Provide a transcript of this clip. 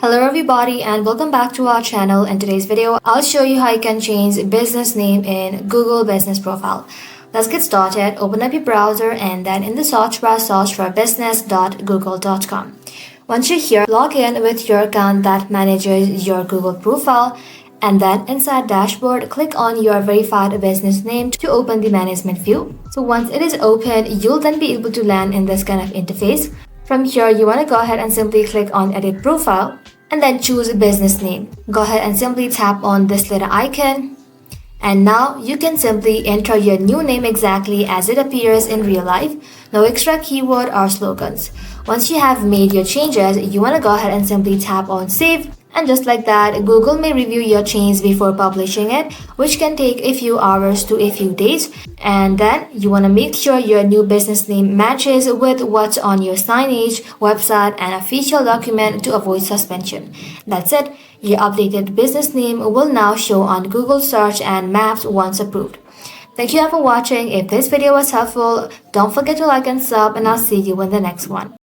Hello everybody and welcome back to our channel. In today's video, I'll show you how you can change business name in Google Business Profile. Let's get started. Open up your browser and then in the search bar search for business.google.com. Once you're here, log in with your account that manages your Google profile, and then inside dashboard, click on your verified business name to open the management view. So once it is open, you'll then be able to land in this kind of interface. From here, you want to go ahead and simply click on edit profile and then choose business name. Go ahead and simply tap on this little icon. And now you can simply enter your new name exactly as it appears in real life. No extra keyword or slogans. Once you have made your changes, you want to go ahead and simply tap on save. And just like that, Google may review your change before publishing it, which can take a few hours to a few days. And then you want to make sure your new business name matches with what's on your signage, website, and official document to avoid suspension. That's it. Your updated business name will now show on Google search and maps once approved. Thank you for watching. If this video was helpful, don't forget to like and sub, and I'll see you in the next one.